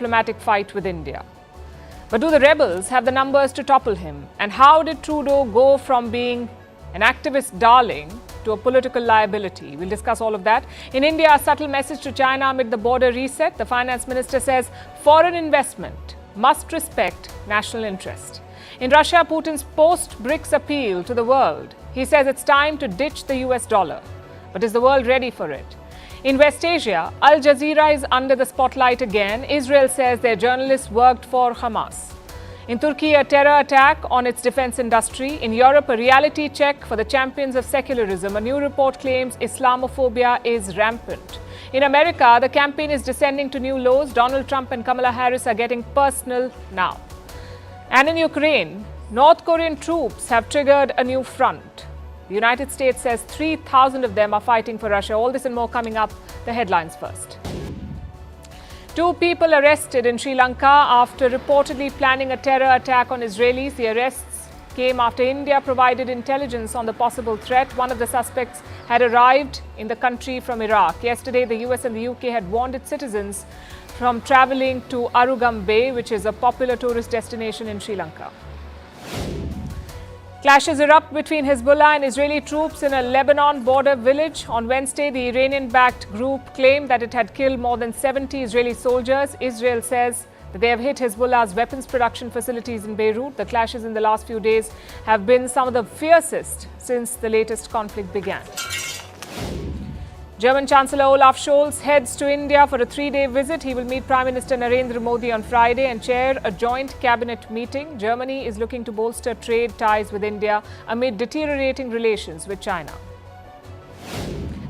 diplomatic fight with India. But do the rebels have the numbers to topple him? And how did Trudeau go from being an activist darling to a political liability? We'll discuss all of that. In India, a subtle message to China amid the border reset. The finance minister says foreign investment must respect national interest. In Russia, Putin's post-BRICS appeal to the world. He says it's time to ditch the US dollar. But is the world ready for it? In West Asia, Al Jazeera is under the spotlight again. Israel says their journalists worked for Hamas. In Turkey, a terror attack on its defense industry. In Europe, a reality check for the champions of secularism. A new report claims Islamophobia is rampant. In America, the campaign is descending to new lows. Donald Trump and Kamala Harris are getting personal now. And in Ukraine, North Korean troops have triggered a new front. The United States says 3,000 of them are fighting for Russia. All this and more coming up. The headlines first. 2 people arrested in Sri Lanka after reportedly planning a terror attack on Israelis. The arrests came after India provided intelligence on the possible threat. One of the suspects had arrived in the country from Iraq. Yesterday, the US and the UK had warned its citizens from travelling to Arugam Bay, which is a popular tourist destination in Sri Lanka. Clashes erupt between Hezbollah and Israeli troops in a Lebanon border village. On Wednesday, the Iranian-backed group claimed that it had killed more than 70 Israeli soldiers. Israel says that they have hit Hezbollah's weapons production facilities in Beirut. The clashes in the last few days have been some of the fiercest since the latest conflict began. German Chancellor Olaf Scholz heads to India for a 3-day visit. He will meet Prime Minister Narendra Modi on Friday and chair a joint cabinet meeting. Germany is looking to bolster trade ties with India amid deteriorating relations with China.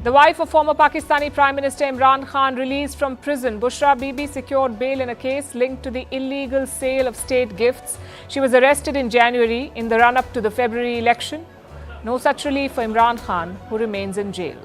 The wife of former Pakistani Prime Minister Imran Khan released from prison. Bushra Bibi secured bail in a case linked to the illegal sale of state gifts. She was arrested in January in the run-up to the February election. No such relief for Imran Khan, who remains in jail.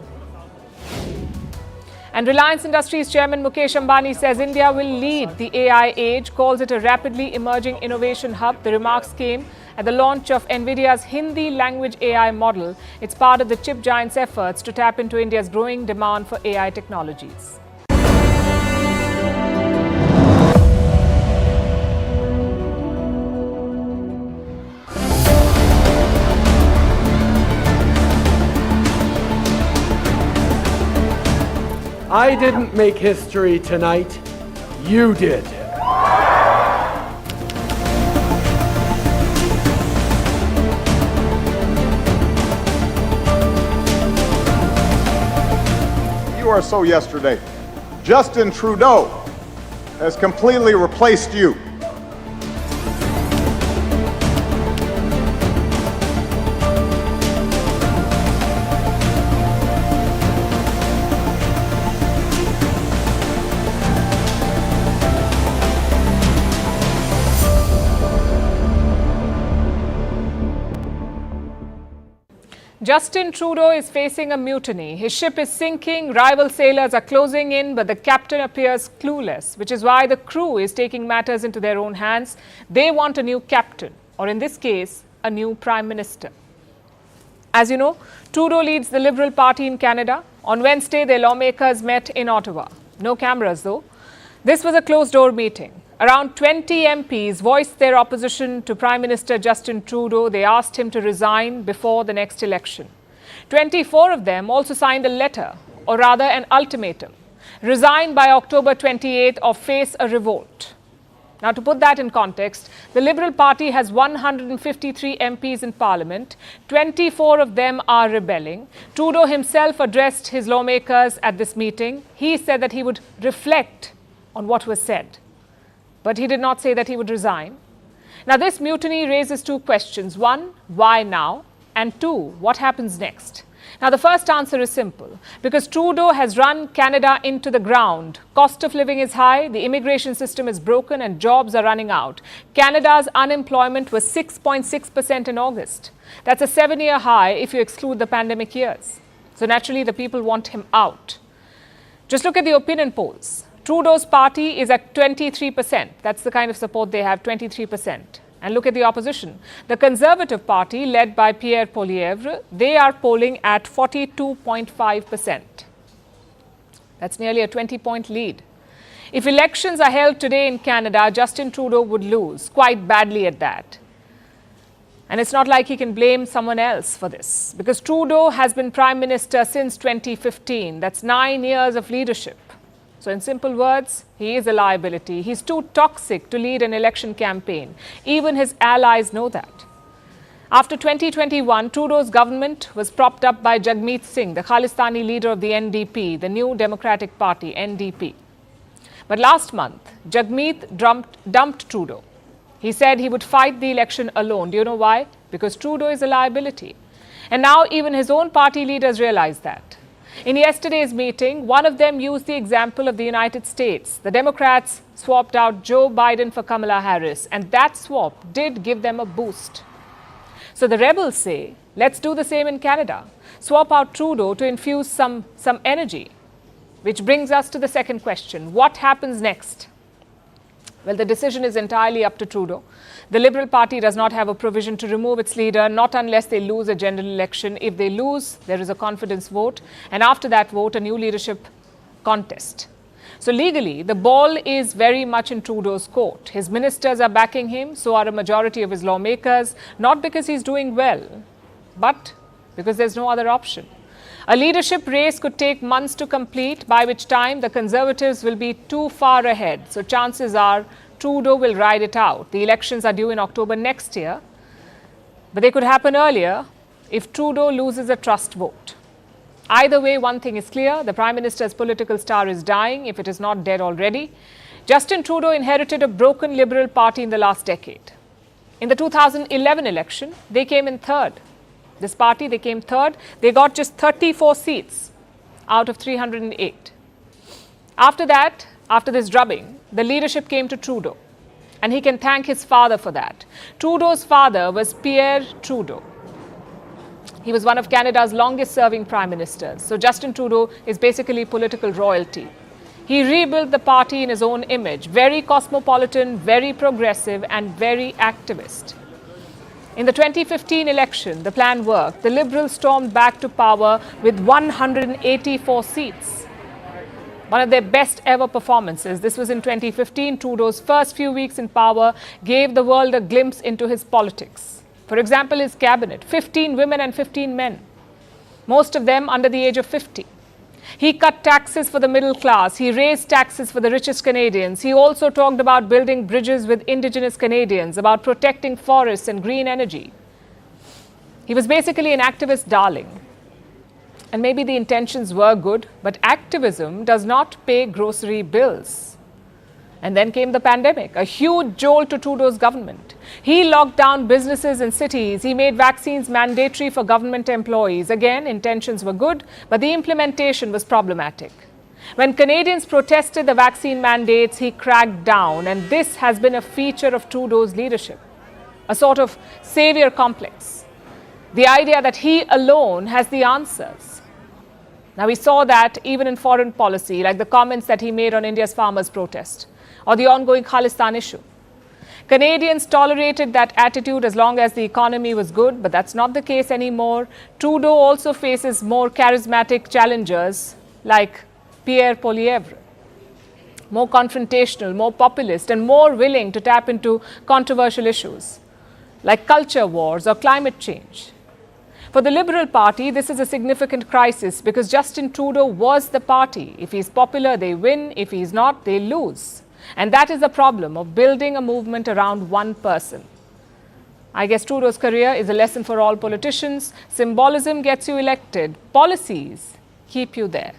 And Reliance Industries chairman Mukesh Ambani says India will lead the AI age, calls it a rapidly emerging innovation hub. The remarks came at the launch of NVIDIA's Hindi language AI model. It's part of the chip giant's efforts to tap into India's growing demand for AI technologies. I didn't make history tonight. You did. You are so yesterday. Justin Trudeau has completely replaced you. Justin Trudeau is facing a mutiny. His ship is sinking, rival sailors are closing in, but the captain appears clueless, which is why the crew is taking matters into their own hands. They want a new captain, or in this case, a new Prime Minister. As you know, Trudeau leads the Liberal Party in Canada. On Wednesday, their lawmakers met in Ottawa. No cameras, though. This was a closed-door meeting. Around 20 MPs voiced their opposition to Prime Minister Justin Trudeau. They asked him to resign before the next election. 24 of them also signed a letter, or rather an ultimatum. Resign by October 28th or face a revolt. Now, to put that in context, the Liberal Party has 153 MPs in Parliament. 24 of them are rebelling. Trudeau himself addressed his lawmakers at this meeting. He said that he would reflect on what was said. But he did not say that he would resign. Now, this mutiny raises 2 questions. 1, why now? And 2, what happens next? Now, the first answer is simple. Because Trudeau has run Canada into the ground. Cost of living is high, the immigration system is broken, and jobs are running out. Canada's unemployment was 6.6% in August. That's a 7-year high if you exclude the pandemic years. So naturally, the people want him out. Just look at the opinion polls. Trudeau's party is at 23%. That's the kind of support they have, 23%. And look at the opposition. The Conservative Party, led by Pierre Poilievre, they are polling at 42.5%. That's nearly a 20-point lead. If elections are held today in Canada, Justin Trudeau would lose, quite badly at that. And it's not like he can blame someone else for this, because Trudeau has been Prime Minister since 2015. That's 9 years of leadership. So in simple words, he is a liability. He's too toxic to lead an election campaign. Even his allies know that. After 2021, Trudeau's government was propped up by Jagmeet Singh, the Khalistani leader of the NDP, the New Democratic Party, NDP. But last month, Jagmeet dumped Trudeau. He said he would fight the election alone. Do you know why? Because Trudeau is a liability. And now even his own party leaders realize that. In yesterday's meeting, one of them used the example of the United States. The Democrats swapped out Joe Biden for Kamala Harris, and that swap did give them a boost. So the rebels say, let's do the same in Canada. Swap out Trudeau to infuse some energy. Which brings us to the second question. What happens next? Well, the decision is entirely up to Trudeau. The Liberal Party does not have a provision to remove its leader, not unless they lose a general election. If they lose, there is a confidence vote. And after that vote, a new leadership contest. So legally, the ball is very much in Trudeau's court. His ministers are backing him, so are a majority of his lawmakers, not because he's doing well, but because there's no other option. A leadership race could take months to complete, by which time the Conservatives will be too far ahead. So chances are Trudeau will ride it out. The elections are due in October next year, but they could happen earlier if Trudeau loses a trust vote. Either way, one thing is clear, the Prime Minister's political star is dying, if it is not dead already. Justin Trudeau inherited a broken Liberal Party in the last decade. In the 2011 election, they came in third. This party, they came third. They got just 34 seats out of 308. After that, after this drubbing, the leadership came to Trudeau. And he can thank his father for that. Trudeau's father was Pierre Trudeau. He was one of Canada's longest-serving prime ministers. So Justin Trudeau is basically political royalty. He rebuilt the party in his own image. Very cosmopolitan, very progressive, and very activist. In the 2015 election, the plan worked. The Liberals stormed back to power with 184 seats. One of their best ever performances. This was in 2015. Trudeau's first few weeks in power gave the world a glimpse into his politics. For example, his cabinet, 15 women and 15 men, most of them under the age of 50. He cut taxes for the middle class. He raised taxes for the richest Canadians. He also talked about building bridges with Indigenous Canadians, about protecting forests and green energy. He was basically an activist darling. And maybe the intentions were good, but activism does not pay grocery bills. And then came the pandemic, a huge jolt to Trudeau's government. He locked down businesses in cities. He made vaccines mandatory for government employees. Again, intentions were good, but the implementation was problematic. When Canadians protested the vaccine mandates, he cracked down. And this has been a feature of Trudeau's leadership, a sort of savior complex. The idea that he alone has the answers. Now, we saw that even in foreign policy, like the comments that he made on India's farmers' protest, or the ongoing Khalistan issue. Canadians tolerated that attitude as long as the economy was good, but that's not the case anymore. Trudeau also faces more charismatic challengers like Pierre Poilievre, more confrontational, more populist, and more willing to tap into controversial issues like culture wars or climate change. For the Liberal Party, this is a significant crisis because Justin Trudeau was the party. If he's popular, they win. If he's not, they lose. And that is the problem of building a movement around one person. I guess Trudeau's career is a lesson for all politicians. Symbolism gets you elected. Policies keep you there.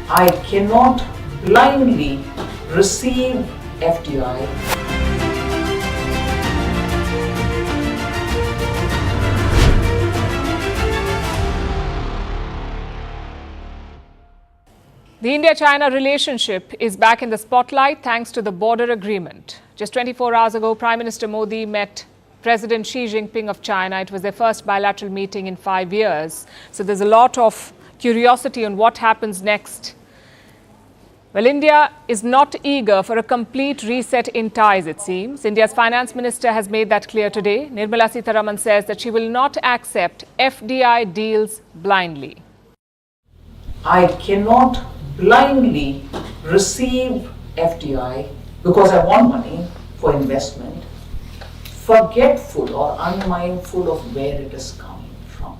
I cannot blindly receive FDI. The India-China relationship is back in the spotlight thanks to the border agreement. Just 24 hours ago, Prime Minister Modi met President Xi Jinping of China. It was their first bilateral meeting in 5 years. So there's a lot of curiosity on what happens next. Well, India is not eager for a complete reset in ties, it seems. India's finance minister has made that clear today. Nirmala Sitharaman says that she will not accept FDI deals blindly. I cannot blindly receive FDI because I want money for investment, forgetful or unmindful of where it is coming from.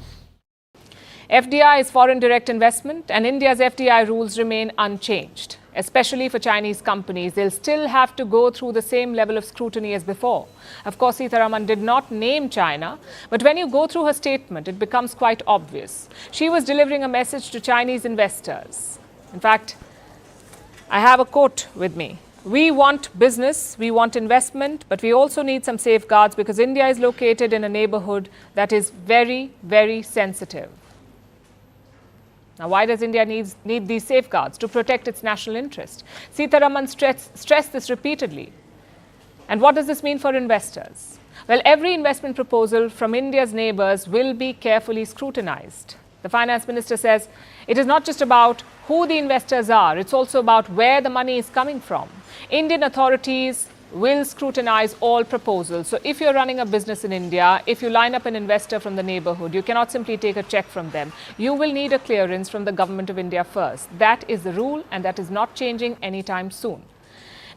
FDI is foreign direct investment, and India's FDI rules remain unchanged. Especially for Chinese companies, they'll still have to go through the same level of scrutiny as before. Of course, Sitharaman did not name China, but when you go through her statement, it becomes quite obvious. She was delivering a message to Chinese investors. In fact, I have a quote with me. We want business, we want investment, but we also need some safeguards because India is located in a neighborhood that is very, very sensitive. Now, why does India need these safeguards? To protect its national interest. Sitharaman stressed this repeatedly. And what does this mean for investors? Well, every investment proposal from India's neighbors will be carefully scrutinized. The finance minister says it is not just about who the investors are, it's also about where the money is coming from. Indian authorities will scrutinize all proposals. So if you're running a business in India, if you line up an investor from the neighborhood, you cannot simply take a check from them. You will need a clearance from the government of India first. That is the rule, and that is not changing anytime soon.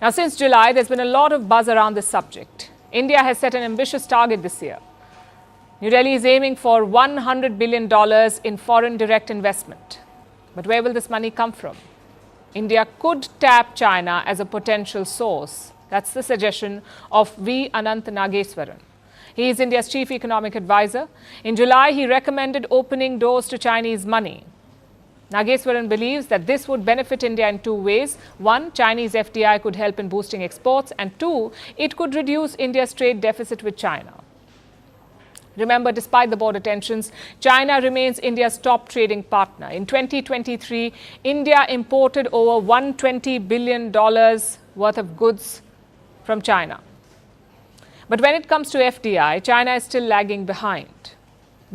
Now, since July, there's been a lot of buzz around this subject. India has set an ambitious target this year. New Delhi is aiming for $100 billion in foreign direct investment. But where will this money come from? India could tap China as a potential source. That's the suggestion of V. Anant Nageswaran. He is India's chief economic advisor. In July, he recommended opening doors to Chinese money. Nageswaran believes that this would benefit India in two ways. One, Chinese FDI could help in boosting exports. And two, it could reduce India's trade deficit with China. Remember, despite the border tensions, China remains India's top trading partner. In 2023, India imported over $120 billion worth of goods from China. But when it comes to FDI, China is still lagging behind.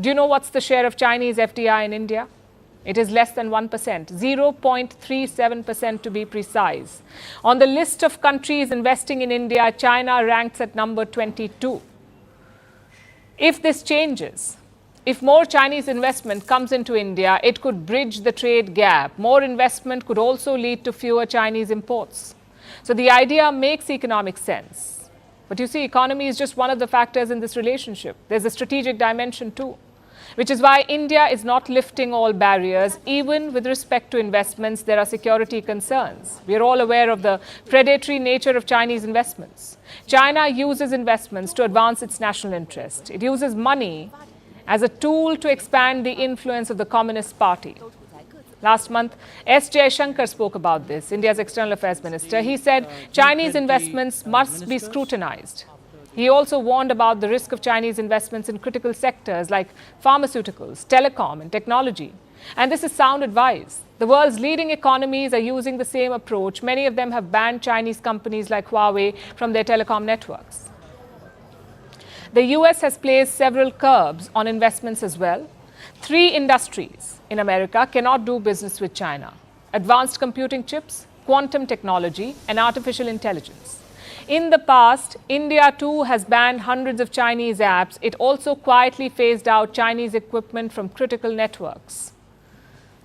Do you know what's the share of Chinese FDI in India? It is less than 1%, 0.37% to be precise. On the list of countries investing in India, China ranks at number 22. If this changes, if more Chinese investment comes into India, it could bridge the trade gap. More investment could also lead to fewer Chinese imports. So the idea makes economic sense. But you see, economy is just one of the factors in this relationship. There's a strategic dimension too, which is why India is not lifting all barriers. Even with respect to investments, there are security concerns. We are all aware of the predatory nature of Chinese investments. China uses investments to advance its national interest. It uses money as a tool to expand the influence of the Communist Party. Last month, S. Jaishankar spoke about this, India's External Affairs Minister. He said Chinese investments must be scrutinized. He also warned about the risk of Chinese investments in critical sectors like pharmaceuticals, telecom, and technology. And this is sound advice. The world's leading economies are using the same approach. Many of them have banned Chinese companies like Huawei from their telecom networks. The US has placed several curbs on investments as well. 3 industries in America cannot do business with China: advanced computing chips, quantum technology, and artificial intelligence. In the past, India too has banned hundreds of Chinese apps. It also quietly phased out Chinese equipment from critical networks.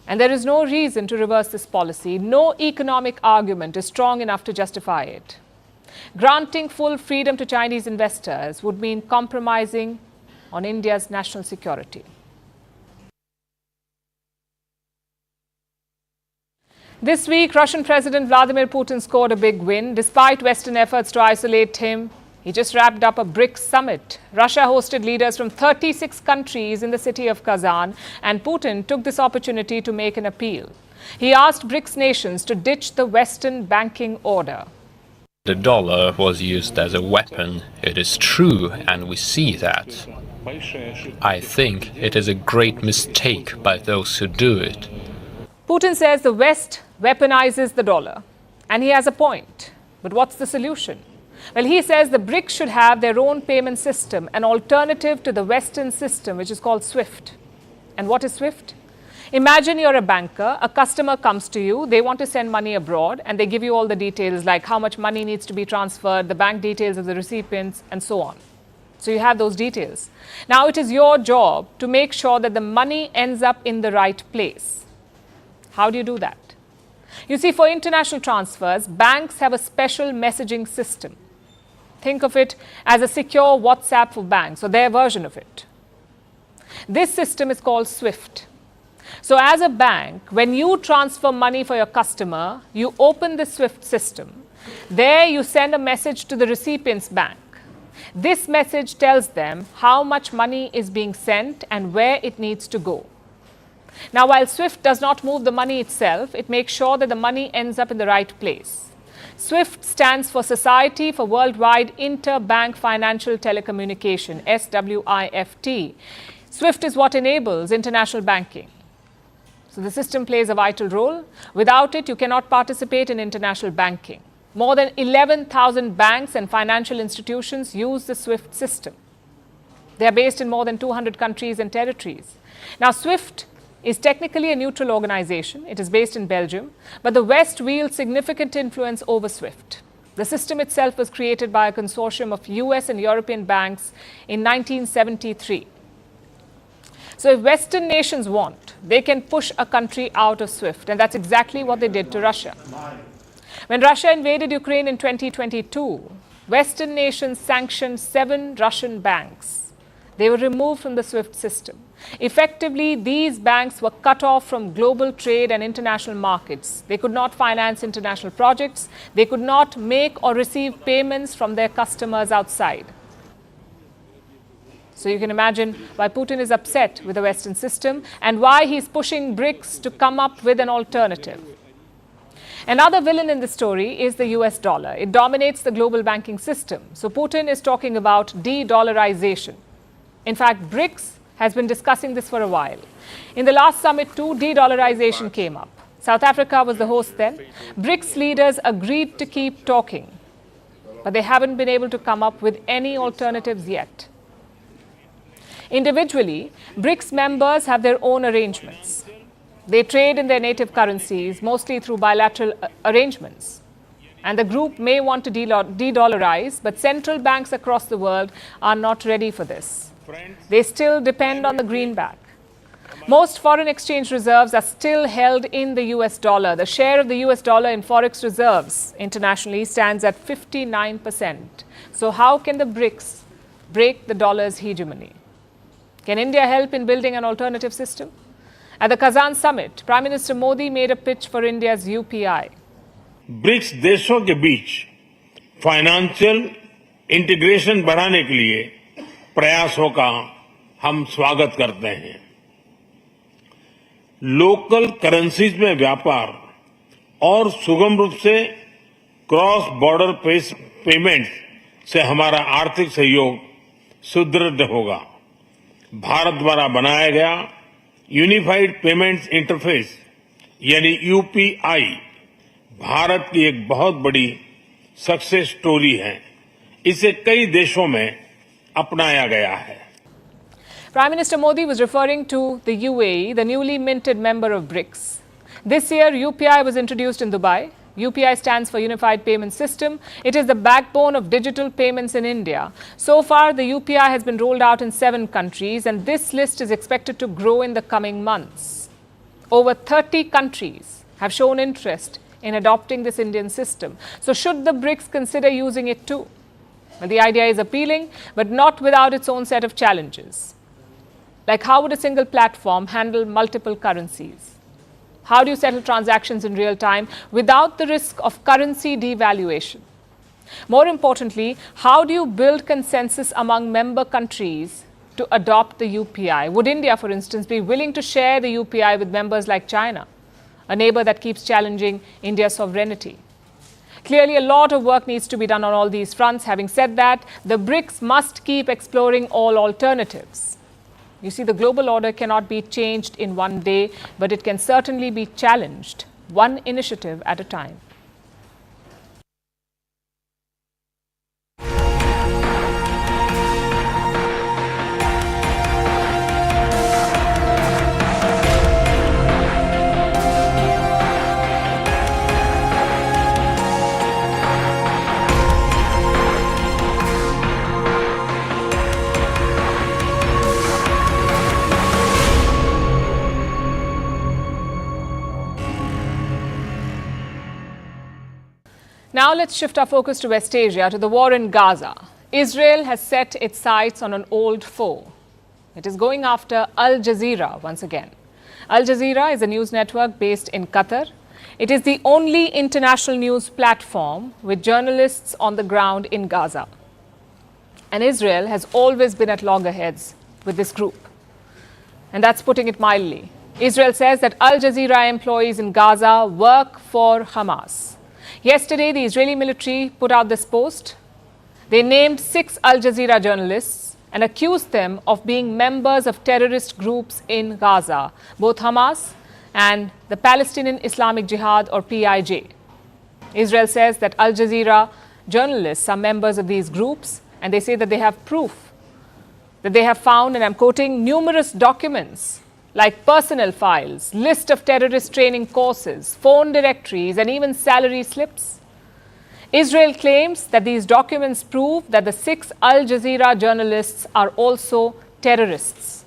And there is no reason to reverse this policy. No economic argument is strong enough to justify it. Granting full freedom to Chinese investors would mean compromising on India's national security. This week, Russian President Vladimir Putin scored a big win. Despite Western efforts to isolate him, he just wrapped up a BRICS summit. Russia hosted leaders from 36 countries in the city of Kazan, and Putin took this opportunity to make an appeal. He asked BRICS nations to ditch the Western banking order. The dollar was used as a weapon. It is true, and we see that. I think it is a great mistake by those who do it. Putin says the West weaponizes the dollar, and he has a point. But what's the solution? Well, he says the BRICS should have their own payment system, an alternative to the Western system, which is called SWIFT. And what is SWIFT? Imagine you're a banker, a customer comes to you, they want to send money abroad, and they give you all the details like how much money needs to be transferred, the bank details of the recipients, and so on. So you have those details. Now it is your job to make sure that the money ends up in the right place. How do you do that? You see, for international transfers, banks have a special messaging system. Think of it as a secure WhatsApp for banks, or their version of it. This system is called SWIFT. So as a bank, when you transfer money for your customer, you open the SWIFT system. There you send a message to the recipient's bank. This message tells them how much money is being sent and where it needs to go. Now, while SWIFT does not move the money itself, it makes sure that the money ends up in the right place. SWIFT stands for Society for Worldwide Interbank Financial Telecommunication, SWIFT. SWIFT is what enables international banking. So the system plays a vital role. Without it, you cannot participate in international banking. More than 11,000 banks and financial institutions use the SWIFT system. They are based in more than 200 countries and territories. Now, SWIFT is technically a neutral organization. It is based in Belgium, but the West wields significant influence over SWIFT. The system itself was created by a consortium of US and European banks in 1973. So if Western nations want, they can push a country out of SWIFT, and that's exactly what they did to Russia. When Russia invaded Ukraine in 2022, Western nations sanctioned 7 Russian banks. They were removed from the SWIFT system. Effectively, these banks were cut off from global trade and international markets. They could not finance international projects. They could not make or receive payments from their customers outside. So you can imagine why Putin is upset with the Western system and why he's pushing BRICS to come up with an alternative. Another villain in the story is the US dollar. It dominates the global banking system. So Putin is talking about de-dollarization. In fact, BRICS has been discussing this for a while. In the last summit too, de-dollarization came up. South Africa was the host then. BRICS leaders agreed to keep talking, but they haven't been able to come up with any alternatives yet. Individually, BRICS members have their own arrangements. They trade in their native currencies, mostly through bilateral arrangements. And the group may want to de-dollarize, but central banks across the world are not ready for this. They still depend on the greenback. Most foreign exchange reserves are still held in the US dollar. The share of the US dollar in forex reserves internationally stands at 59%. So how can the BRICS break the dollar's hegemony? Can India help in building an alternative system? At the Kazan summit, Prime Minister Modi made a pitch for India's UPI. BRICS देशों के बीच financial integration बढ़ाने के लिए प्रयासों का हम स्वागत करते हैं। लोकल करेंसीज में व्यापार और सुगम रूप से क्रॉस बॉर्डर पेमेंट से हमारा आर्थिक सहयोग सुदृढ़ होगा। भारत द्वारा बनाया गया यूनिफाइड पेमेंट्स इंटरफेस यानी यूपीआई भारत की एक बहुत बड़ी सक्सेस स्टोरी है। इसे कई देशों में अपनाया गया है। Prime Minister Modi was referring to the UAE, the newly minted member of BRICS. This year, UPI was introduced in Dubai. UPI stands for Unified Payment System. It is the backbone of digital payments in India. So far, the UPI has been rolled out in 7 countries, and this list is expected to grow in the coming months. Over 30 countries have shown interest in adopting this Indian system. So should the BRICS consider using it too? Well, the idea is appealing, but not without its own set of challenges. Like, how would a single platform handle multiple currencies? How do you settle transactions in real time without the risk of currency devaluation? More importantly, how do you build consensus among member countries to adopt the UPI? Would India, for instance, be willing to share the UPI with members like China, a neighbor that keeps challenging India's sovereignty? Clearly, a lot of work needs to be done on all these fronts. Having said that, the BRICS must keep exploring all alternatives. You see, the global order cannot be changed in one day, but it can certainly be challenged, one initiative at a time. Now let's shift our focus to West Asia, to the war in Gaza. Israel has set its sights on an old foe. It is going after Al Jazeera once again. Al Jazeera is a news network based in Qatar. It is the only international news platform with journalists on the ground in Gaza. And Israel has always been at loggerheads with this group. And that's putting it mildly. Israel says that Al Jazeera employees in Gaza work for Hamas. Yesterday, the Israeli military put out this post. They named 6 Al Jazeera journalists and accused them of being members of terrorist groups in Gaza, both Hamas and the Palestinian Islamic Jihad, or PIJ. Israel says that Al Jazeera journalists are members of these groups, and they say that they have proof that they have found, and I'm quoting, numerous documents like personnel files, list of terrorist training courses, phone directories, and even salary slips. Israel claims that these documents prove that the 6 Al Jazeera journalists are also terrorists.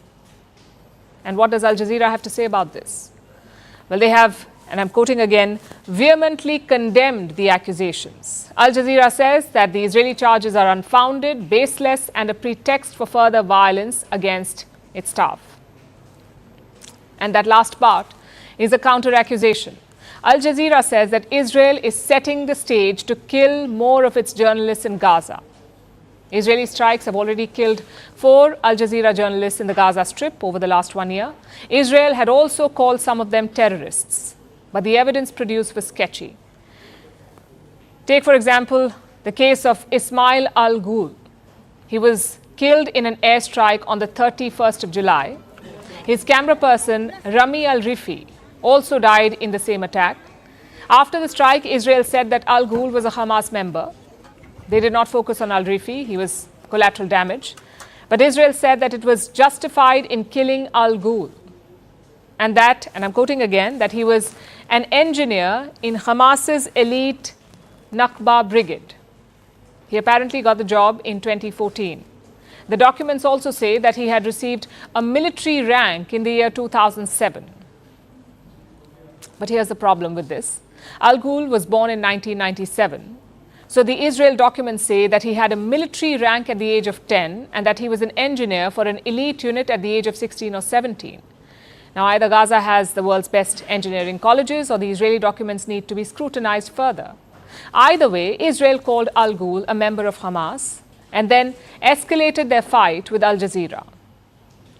And what does Al Jazeera have to say about this? Well, they have, and I'm quoting again, vehemently condemned the accusations. Al Jazeera says that the Israeli charges are unfounded, baseless, and a pretext for further violence against its staff. And that last part is a counter-accusation. Al Jazeera says that Israel is setting the stage to kill more of its journalists in Gaza. Israeli strikes have already killed 4 Al Jazeera journalists in the Gaza Strip over the last 1 year. Israel had also called some of them terrorists, but the evidence produced was sketchy. Take, for example, the case of Ismail al-Ghul. He was killed in an airstrike on the 31st of July. His camera person, Rami al-Rifi, also died in the same attack. After the strike, Israel said that al-Ghul was a Hamas member. They did not focus on al-Rifi. He was collateral damage. But Israel said that it was justified in killing al-Ghul. And that, and I'm quoting again, that he was an engineer in Hamas's elite Nakba brigade. He apparently got the job in 2014. The documents also say that he had received a military rank in the year 2007. But here's the problem with this. Al-Ghul was born in 1997. So the Israel documents say that he had a military rank at the age of 10 and that he was an engineer for an elite unit at the age of 16 or 17. Now, either Gaza has the world's best engineering colleges or the Israeli documents need to be scrutinized further. Either way, Israel called al-Ghul a member of Hamas and then escalated their fight with Al Jazeera.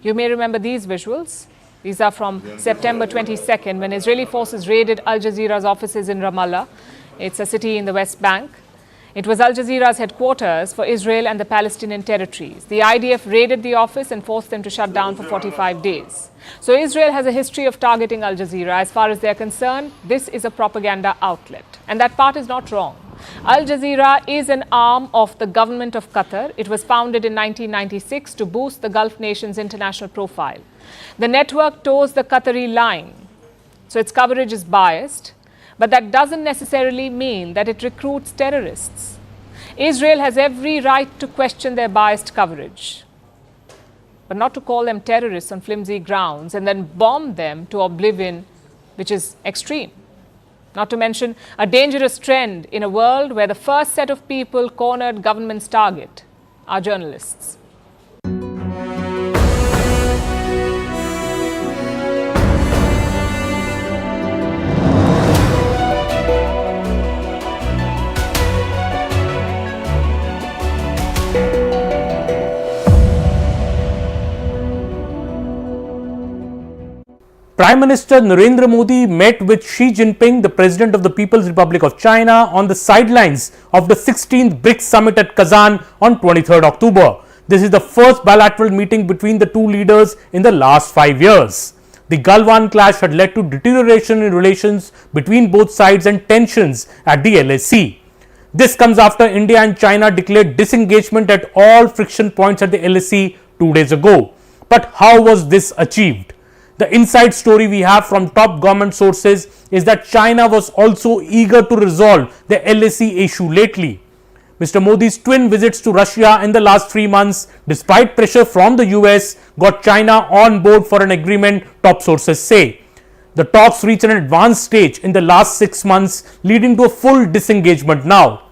You may remember these visuals. These are from September 22nd, when Israeli forces raided Al Jazeera's offices in Ramallah. It's a city in the West Bank. It was Al Jazeera's headquarters for Israel and the Palestinian territories. The IDF raided the office and forced them to shut down for 45 days. So Israel has a history of targeting Al Jazeera. As far as they're concerned, this is a propaganda outlet. And that part is not wrong. Al Jazeera is an arm of the government of Qatar. It was founded in 1996 to boost the Gulf nation's international profile. The network toes the Qatari line, so its coverage is biased, but that doesn't necessarily mean that it recruits terrorists. Israel has every right to question their biased coverage, but not to call them terrorists on flimsy grounds and then bomb them to oblivion, which is extreme. Not to mention a dangerous trend in a world where the first set of people cornered government's target are journalists. Prime Minister Narendra Modi met with Xi Jinping, the President of the People's Republic of China, on the sidelines of the 16th BRICS summit at Kazan on 23rd October. This is the first bilateral meeting between the two leaders in the last 5 years. The Galwan clash had led to deterioration in relations between both sides and tensions at the LAC. This comes after India and China declared disengagement at all friction points at the LAC 2 days ago. But how was this achieved? The inside story we have from top government sources is that China was also eager to resolve the LAC issue lately. Mr. Modi's twin visits to Russia in the last 3 months, despite pressure from the US, got China on board for an agreement, top sources say. The talks reached an advanced stage in the last 6 months, leading to a full disengagement now.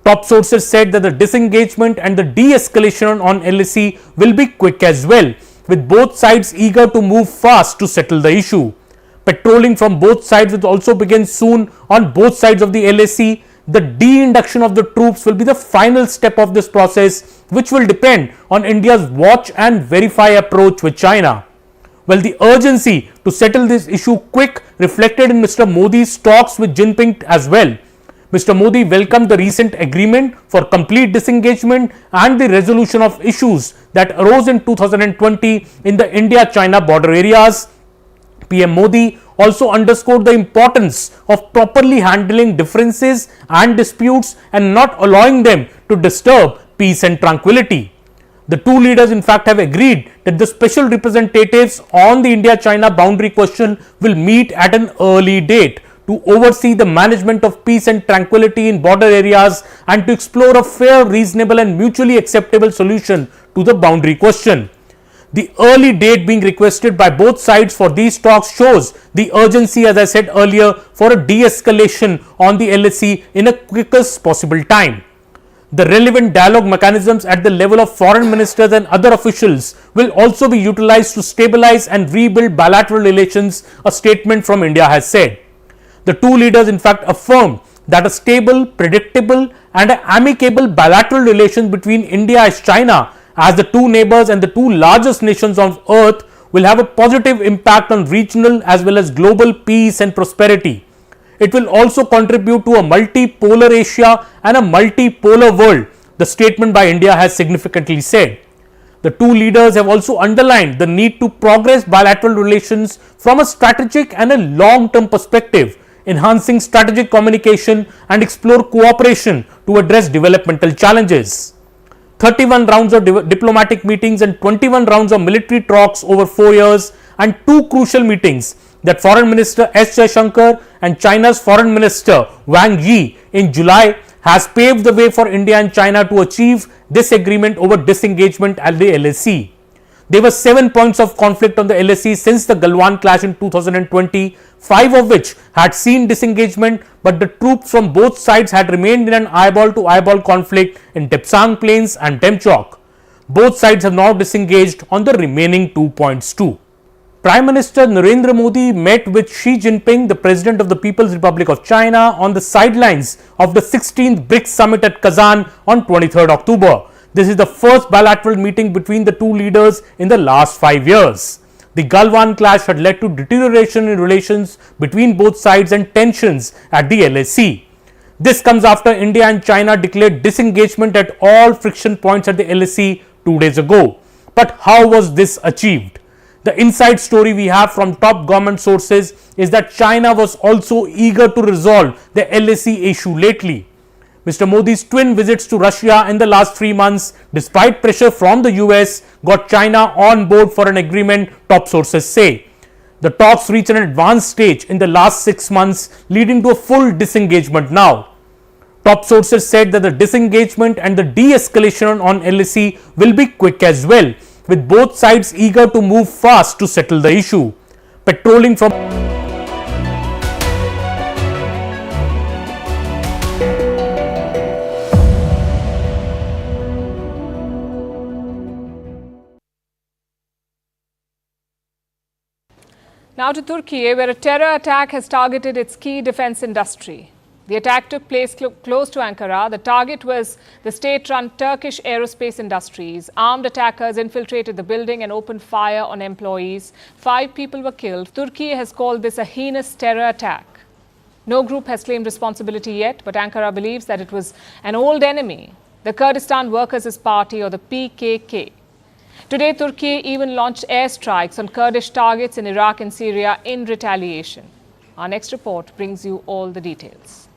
Top sources said that the disengagement and the de-escalation on LAC will be quick as well, with both sides eager to move fast to settle the issue. Patrolling from both sides will also begin soon on both sides of the LAC. The de-induction of the troops will be the final step of this process, which will depend on India's watch and verify approach with China. Well, the urgency to settle this issue quick reflected in Mr. Modi's talks with Jinping as well. Mr. Modi welcomed the recent agreement for complete disengagement and the resolution of issues that arose in 2020 in the India-China border areas. PM Modi also underscored the importance of properly handling differences and disputes and not allowing them to disturb peace and tranquility. The two leaders in fact have agreed that the special representatives on the India-China boundary question will meet at an early date to oversee the management of peace and tranquility in border areas and to explore a fair, reasonable and mutually acceptable solution to the boundary question. The early date being requested by both sides for these talks shows the urgency, as I said earlier, for a de-escalation on the LAC in a quickest possible time. The relevant dialogue mechanisms at the level of foreign ministers and other officials will also be utilized to stabilize and rebuild bilateral relations, a statement from India has said. The two leaders in fact affirmed that a stable, predictable and amicable bilateral relation between India and China as the two neighbors and the two largest nations on earth will have a positive impact on regional as well as global peace and prosperity. It will also contribute to a multipolar Asia and a multipolar world, the statement by India has significantly said. The two leaders have also underlined the need to progress bilateral relations from a strategic and a long-term perspective, enhancing strategic communication and explore cooperation to address developmental challenges. 31 rounds of diplomatic meetings and 21 rounds of military talks over 4 years and two crucial meetings that Foreign Minister S. Jaishankar and China's Foreign Minister Wang Yi in July has paved the way for India and China to achieve this agreement over disengagement at the LAC. There were 7 points of conflict on the LAC since the Galwan clash in 2020, 5 of which had seen disengagement, but the troops from both sides had remained in an eyeball-to-eyeball conflict in Depsang Plains and Demchok. Both sides have now disengaged on the remaining 2 points too. Prime Minister Narendra Modi met with Xi Jinping, the President of the People's Republic of China, on the sidelines of the 16th BRICS summit at Kazan on 23rd October. This is the first bilateral meeting between the two leaders in the last 5 years. The Galwan clash had led to deterioration in relations between both sides and tensions at the LAC. This comes after India and China declared disengagement at all friction points at the LAC 2 days ago. But how was this achieved? The inside story we have from top government sources is that China was also eager to resolve the LAC issue lately. Mr. Modi's twin visits to Russia in the last 3 months, despite pressure from the US, got China on board for an agreement, top sources say. The talks reached an advanced stage in the last 6 months, leading to a full disengagement now. Top sources said that the disengagement and the de-escalation on LAC will be quick as well, with both sides eager to move fast to settle the issue. Patrolling from Now to Turkey, where a terror attack has targeted its key defense industry. The attack took place close to Ankara. The target was the state-run Turkish aerospace industries. Armed attackers infiltrated the building and opened fire on employees. 5 people were killed. Turkey has called this a heinous terror attack. No group has claimed responsibility yet, but Ankara believes that it was an old enemy, the Kurdistan Workers' Party or the PKK. Today, Turkey even launched airstrikes on Kurdish targets in Iraq and Syria in retaliation. Our next report brings you all the details.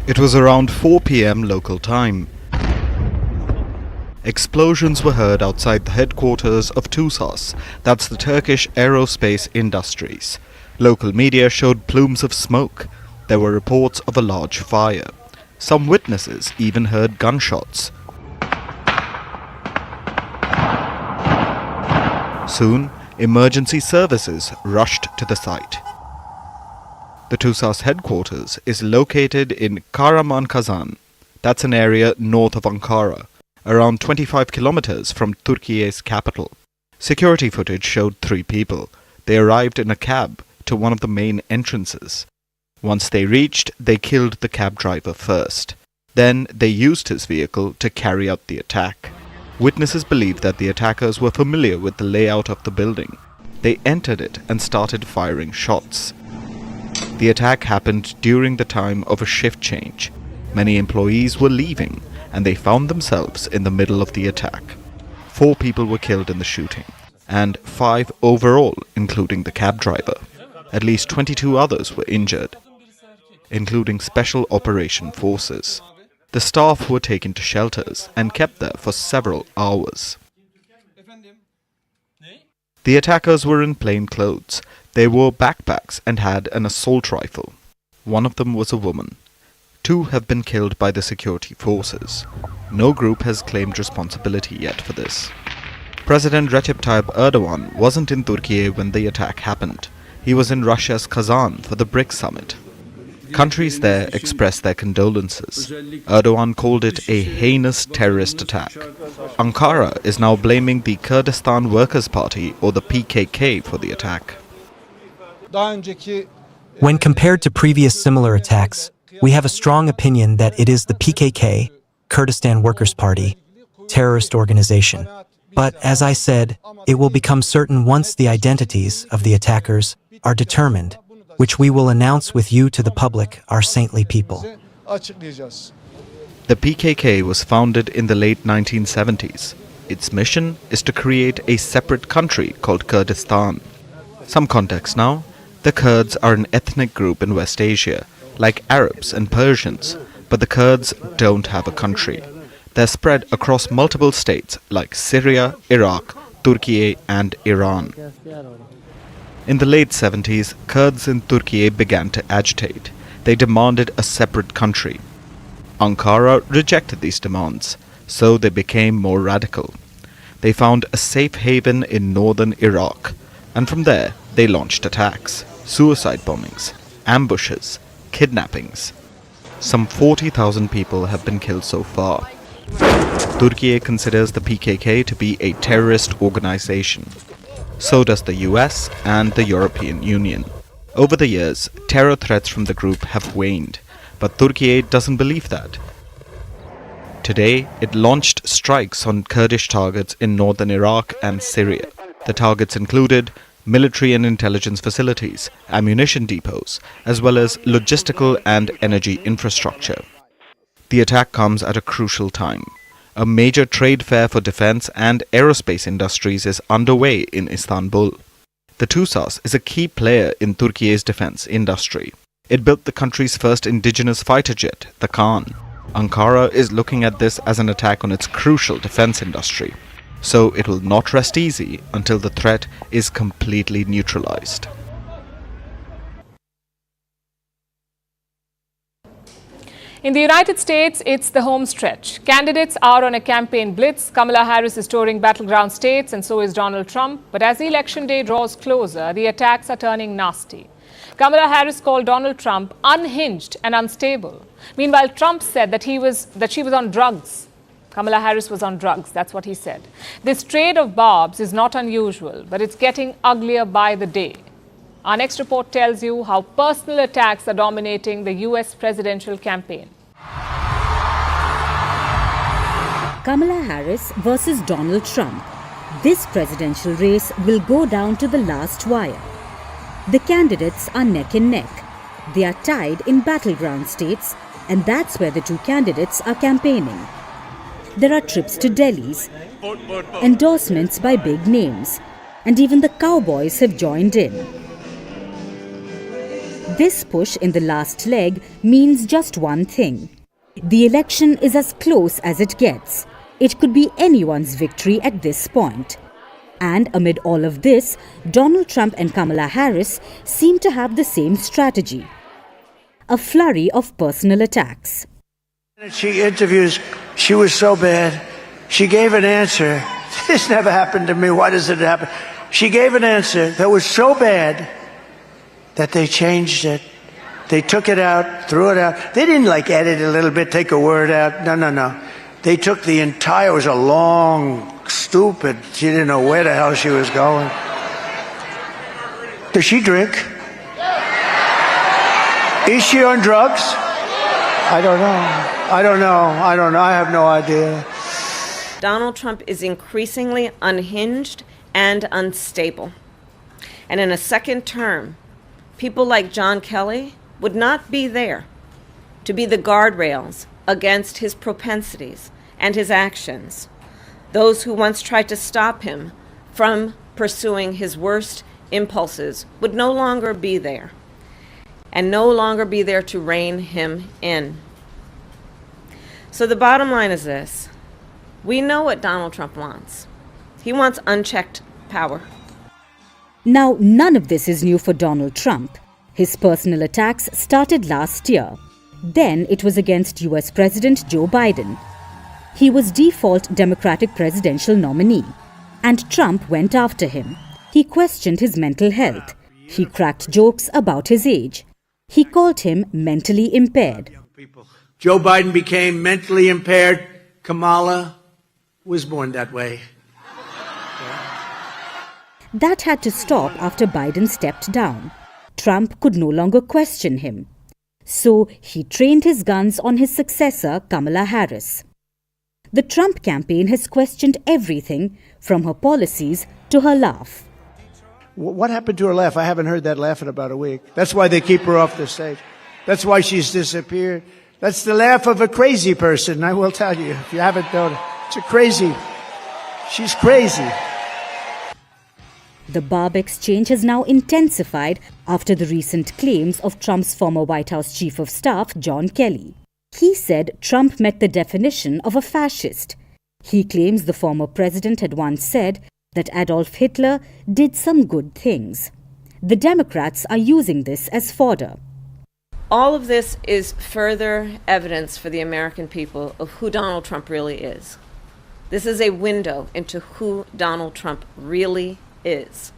It was around 4 p.m. local time. Explosions were heard outside the headquarters of TCAS, that's the Turkish aerospace industries. Local media showed plumes of smoke. There were reports of a large fire. Some witnesses even heard gunshots. Soon, Emergency services rushed to the site. The TCAS headquarters is located in Kahraman-Kazan. That's an area north of Ankara, around 25 kilometers from Turkey's capital. Security footage showed 3 people. They arrived in a cab to one of the main entrances. Once they reached, they killed the cab driver first. Then they used his vehicle to carry out the attack. Witnesses believe that the attackers were familiar with the layout of the building. They entered it and started firing shots. The attack happened during the time of a shift change. Many employees were leaving, and they found themselves in the middle of the attack. 4 people were killed in the shooting, and 5 overall, including the cab driver. At least 22 others were injured, including Special Operation Forces. The staff were taken to shelters and kept there for several hours. The attackers were in plain clothes. They wore backpacks and had an assault rifle. One of them was a woman. 2 have been killed by the security forces. No group has claimed responsibility yet for this. President Recep Tayyip Erdogan wasn't in Turkey when the attack happened. He was in Russia's Kazan for the BRICS summit. Countries there expressed their condolences. Erdogan called it a heinous terrorist attack. Ankara is now blaming the Kurdistan Workers' Party, or the PKK, for the attack. When compared to previous similar attacks, we have a strong opinion that it is the PKK, Kurdistan Workers' Party, terrorist organization. But as I said, it will become certain once the identities of the attackers are determined, which we will announce with you to the public, our saintly people. The PKK was founded in the late 1970s. Its mission is to create a separate country called Kurdistan. Some context now. The Kurds are an ethnic group in West Asia, like Arabs and Persians, but the Kurds don't have a country. They're spread across multiple states like Syria, Iraq, Turkey, and Iran. In the late 70s, Kurds in Turkey began to agitate. They demanded a separate country. Ankara rejected these demands, so they became more radical. They found a safe haven in northern Iraq, and from there they launched attacks, suicide bombings, ambushes, kidnappings. Some 40,000 people have been killed so far. Turkey considers the PKK to be a terrorist organization. So does the US and the European Union. Over the years, terror threats from the group have waned, but Turkey doesn't believe that. Today, it launched strikes on Kurdish targets in northern Iraq and Syria. The targets included military and intelligence facilities, ammunition depots, as well as logistical and energy infrastructure. The attack comes at a crucial time. A major trade fair for defense and aerospace industries is underway in Istanbul. The TCAS is a key player in Turkey's defense industry. It built the country's first indigenous fighter jet, the Khan. Ankara is looking at this as an attack on its crucial defense industry. So it will not rest easy until the threat is completely neutralized. In the United States, it's the home stretch. Candidates are on a campaign blitz. Kamala Harris is touring battleground states, and so is Donald Trump. But as the election day draws closer, the attacks are turning nasty. Kamala Harris called Donald Trump unhinged and unstable. Meanwhile, Trump said that she was on drugs. Kamala Harris was on drugs, that's what he said. This trade of barbs is not unusual, but it's getting uglier by the day. Our next report tells you how personal attacks are dominating the US presidential campaign. Kamala Harris versus Donald Trump. This presidential race will go down to the last wire. The candidates are neck and neck. They are tied in battleground states, and that's where the two candidates are campaigning. There are trips to Delhi's, endorsements by big names, and even the cowboys have joined in. This push in the last leg means just one thing. The election is as close as it gets. It could be anyone's victory at this point. And amid all of this, Donald Trump and Kamala Harris seem to have the same strategy. A flurry of personal attacks. She interviews, she was so bad. She gave an answer. This never happened to me. Why does it happen? She gave an answer that was so bad that they changed it. They took it out, threw it out. They didn't like edit a little bit, take a word out. No. They took the entire, it was a long, stupid, she didn't know where the hell she was going. Does she drink? Is she on drugs? I don't know. I have no idea. Donald Trump is increasingly unhinged and unstable. And in a second term, people like John Kelly would not be there to be the guardrails against his propensities and his actions. Those who once tried to stop him from pursuing his worst impulses would no longer be there, and no longer be there to rein him in. So the bottom line is this. We know what Donald Trump wants. He wants unchecked power. Now, none of this is new for Donald Trump. His personal attacks started last year. Then it was against US President Joe Biden. He was default Democratic presidential nominee, and Trump went after him. He questioned his mental health. He cracked jokes about his age. He called him mentally impaired. Joe Biden became mentally impaired. Kamala was born that way. That had to stop after Biden stepped down. Trump could no longer question him. So he trained his guns on his successor, Kamala Harris. The Trump campaign has questioned everything from her policies to her laugh. What happened to her laugh? I haven't heard that laugh in about a week. That's why they keep her off the stage. That's why she's disappeared. That's the laugh of a crazy person, I will tell you, if you haven't known it. It's a crazy. She's crazy. The barb exchange has now intensified after the recent claims of Trump's former White House Chief of Staff, John Kelly. He said Trump met the definition of a fascist. He claims the former president had once said that Adolf Hitler did some good things. The Democrats are using this as fodder. All of this is further evidence for the American people of who Donald Trump really is. This is a window into who Donald Trump really is.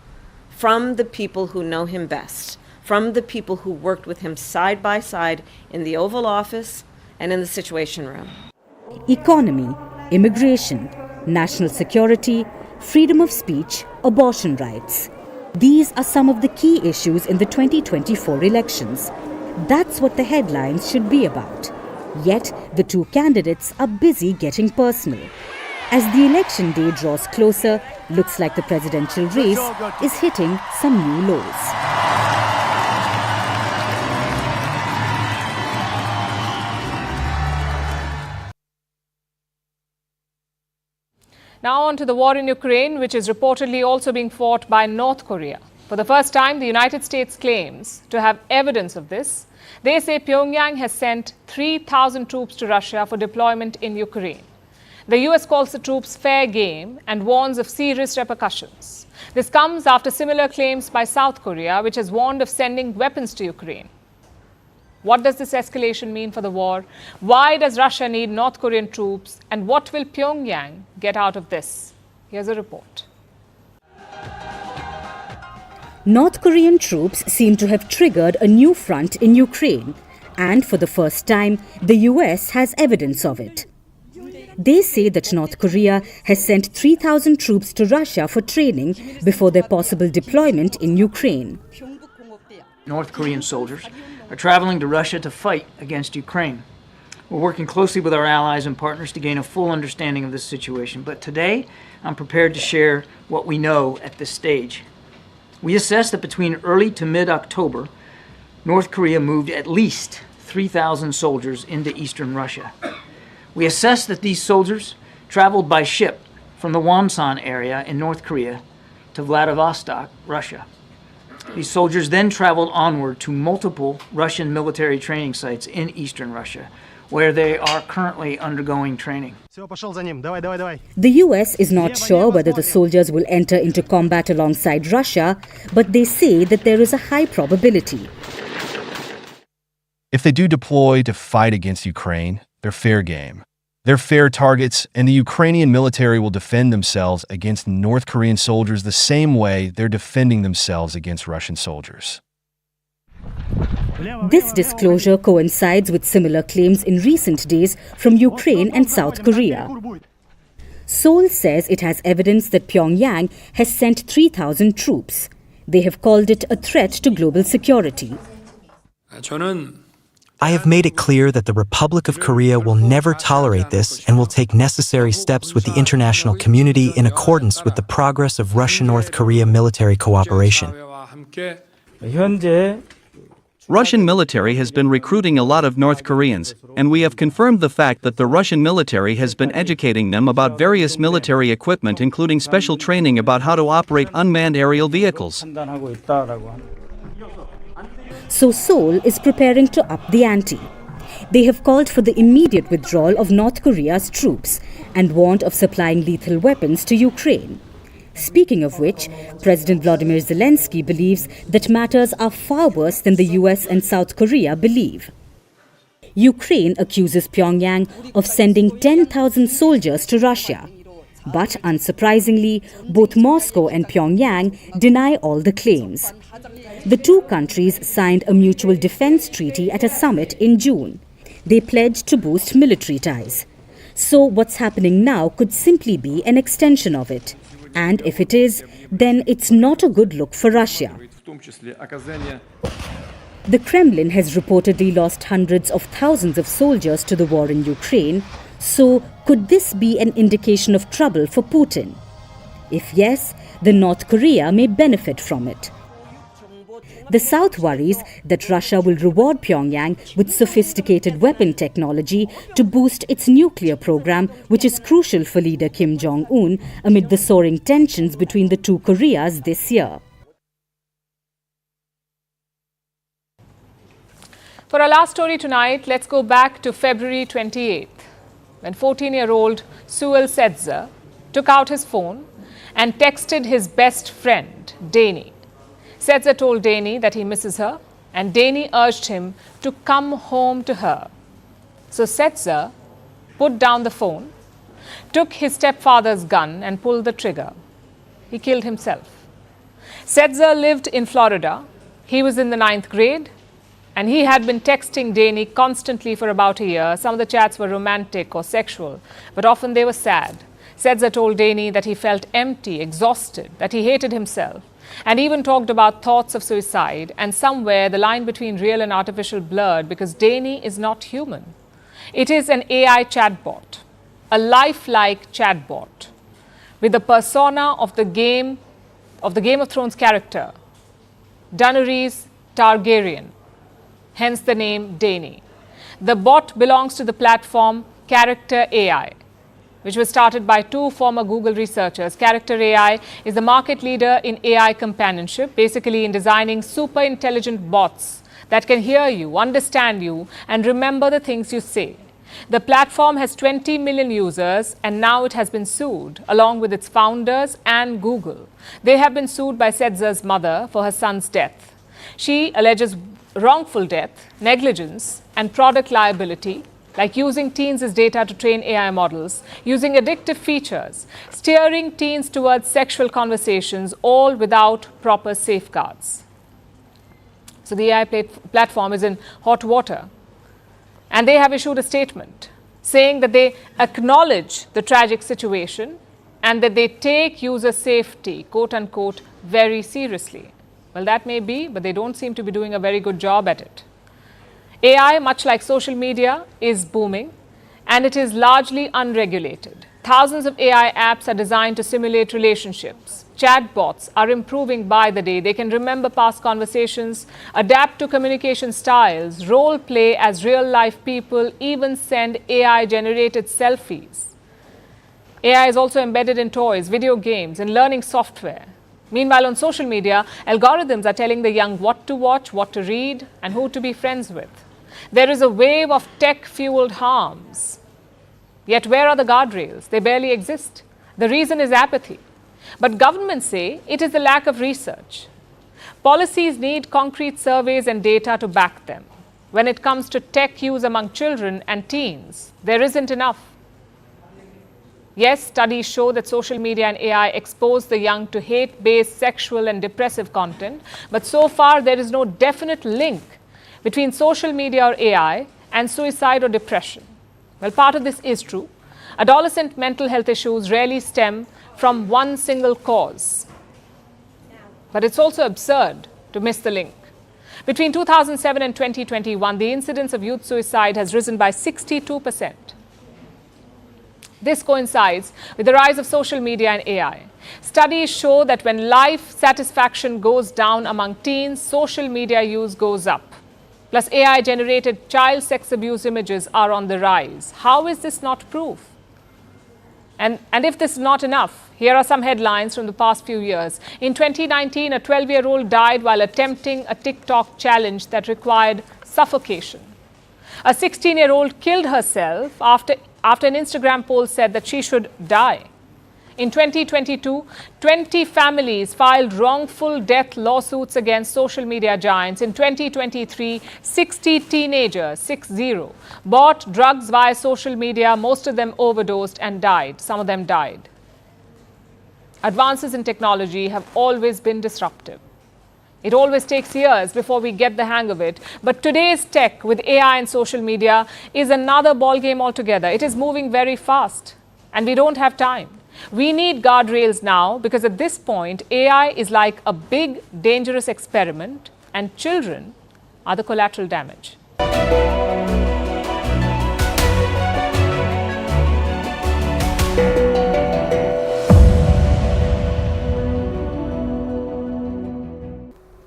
From the people who know him best, from the people who worked with him side by side in the Oval Office and in the Situation Room. Economy, immigration, national security, freedom of speech, abortion rights. These are some of the key issues in the 2024 elections. That's what the headlines should be about. Yet, the two candidates are busy getting personal. As the election day draws closer, looks like the presidential race is hitting some new lows. Now on to the war in Ukraine, which is reportedly also being fought by North Korea. For the first time, the United States claims to have evidence of this. They say Pyongyang has sent 3,000 troops to Russia for deployment in Ukraine. The US calls the troops fair game and warns of serious repercussions. This comes after similar claims by South Korea, which has warned of sending weapons to Ukraine. What does this escalation mean for the war? Why does Russia need North Korean troops? And what will Pyongyang get out of this? Here's a report. North Korean troops seem to have triggered a new front in Ukraine. And for the first time, the US has evidence of it. They say that North Korea has sent 3,000 troops to Russia for training before their possible deployment in Ukraine. North Korean soldiers are traveling to Russia to fight against Ukraine. We're working closely with our allies and partners to gain a full understanding of this situation. But today, I'm prepared to share what we know at this stage. We assess that between early to mid-October, North Korea moved at least 3,000 soldiers into eastern Russia. We assess that these soldiers traveled by ship from the Wonsan area in North Korea to Vladivostok, Russia. These soldiers then traveled onward to multiple Russian military training sites in eastern Russia, where they are currently undergoing training. The US is not sure whether the soldiers will enter into combat alongside Russia, but they say that there is a high probability. If they do deploy to fight against Ukraine, they're fair game. They're fair targets, and the Ukrainian military will defend themselves against North Korean soldiers the same way they're defending themselves against Russian soldiers. This disclosure coincides with similar claims in recent days from Ukraine and South Korea. Seoul says it has evidence that Pyongyang has sent 3,000 troops. They have called it a threat to global security. I have made it clear that the Republic of Korea will never tolerate this and will take necessary steps with the international community in accordance with the progress of Russia-North Korea military cooperation. Russian military has been recruiting a lot of North Koreans, and we have confirmed the fact that the Russian military has been educating them about various military equipment, including special training about how to operate unmanned aerial vehicles. So Seoul is preparing to up the ante. They have called for the immediate withdrawal of North Korea's troops and warned of supplying lethal weapons to Ukraine. Speaking of which, President Volodymyr Zelensky believes that matters are far worse than the US and South Korea believe. Ukraine accuses Pyongyang of sending 10,000 soldiers to Russia. But unsurprisingly, both Moscow and Pyongyang deny all the claims. The two countries signed a mutual defense treaty at a summit in June. They pledged to boost military ties. So what's happening now could simply be an extension of it. And if it is, then it's not a good look for Russia. The Kremlin has reportedly lost hundreds of thousands of soldiers to the war in Ukraine. So could this be an indication of trouble for Putin? If yes, then North Korea may benefit from it. The South worries that Russia will reward Pyongyang with sophisticated weapon technology to boost its nuclear program, which is crucial for leader Kim Jong-un amid the soaring tensions between the two Koreas this year. For our last story tonight, let's go back to February 28th, when 14-year-old Suel Setzer took out his phone and texted his best friend, Danny. Setzer told Danny that he misses her, and Danny urged him to come home to her. So Setzer put down the phone, took his stepfather's gun and pulled the trigger. He killed himself. Setzer lived in Florida. He was in the 9th grade, and he had been texting Danny constantly for about a year. Some of the chats were romantic or sexual, but often they were sad. Setzer told Danny that he felt empty, exhausted, that he hated himself, and even talked about thoughts of suicide, and somewhere the line between real and artificial blurred because Danny is not human. It is an AI chatbot, a lifelike chatbot with the persona of the Game of Thrones character, Daenerys Targaryen, hence the name Danny. The bot belongs to the platform Character AI, which was started by two former Google researchers. Character AI is the market leader in AI companionship, basically in designing super intelligent bots that can hear you, understand you, and remember the things you say. The platform has 20 million users, and now it has been sued, along with its founders and Google. They have been sued by Setzer's mother for her son's death. She alleges wrongful death, negligence, and product liability, like using teens' data to train AI models, using addictive features, steering teens towards sexual conversations, all without proper safeguards. So the AI platform is in hot water, and they have issued a statement saying that they acknowledge the tragic situation and that they take user safety, quote unquote, very seriously. Well, that may be, but they don't seem to be doing a very good job at it. AI, much like social media, is booming, and it is largely unregulated. Thousands of AI apps are designed to simulate relationships. Chatbots are improving by the day. They can remember past conversations, adapt to communication styles, role play as real-life people, even send AI-generated selfies. AI is also embedded in toys, video games, and learning software. Meanwhile, on social media, algorithms are telling the young what to watch, what to read, and who to be friends with. There is a wave of tech-fueled harms. Yet where are the guardrails? They barely exist. The reason is apathy. But governments say it is the lack of research. Policies need concrete surveys and data to back them. When it comes to tech use among children and teens, there isn't enough. Yes, studies show that social media and AI expose the young to hate-based, sexual and depressive content. But so far, there is no definite link between social media or AI and suicide or depression. Well, part of this is true. Adolescent mental health issues rarely stem from one single cause. But it's also absurd to miss the link. Between 2007 and 2021, the incidence of youth suicide has risen by 62%. This coincides with the rise of social media and AI. Studies show that when life satisfaction goes down among teens, social media use goes up. Plus, AI-generated child sex abuse images are on the rise. How is this not proof? And if this is not enough, here are some headlines from the past few years. In 2019, a 12-year-old died while attempting a TikTok challenge that required suffocation. A 16-year-old killed herself after an Instagram poll said that she should die. In 2022, 20 families filed wrongful death lawsuits against social media giants. In 2023, 60 teenagers, 60, bought drugs via social media. Most of them overdosed and died. Some of them died. Advances in technology have always been disruptive. It always takes years before we get the hang of it. But today's tech with AI and social media is another ballgame altogether. It is moving very fast and we don't have time. We need guardrails now because at this point, AI is like a big, dangerous experiment and children are the collateral damage.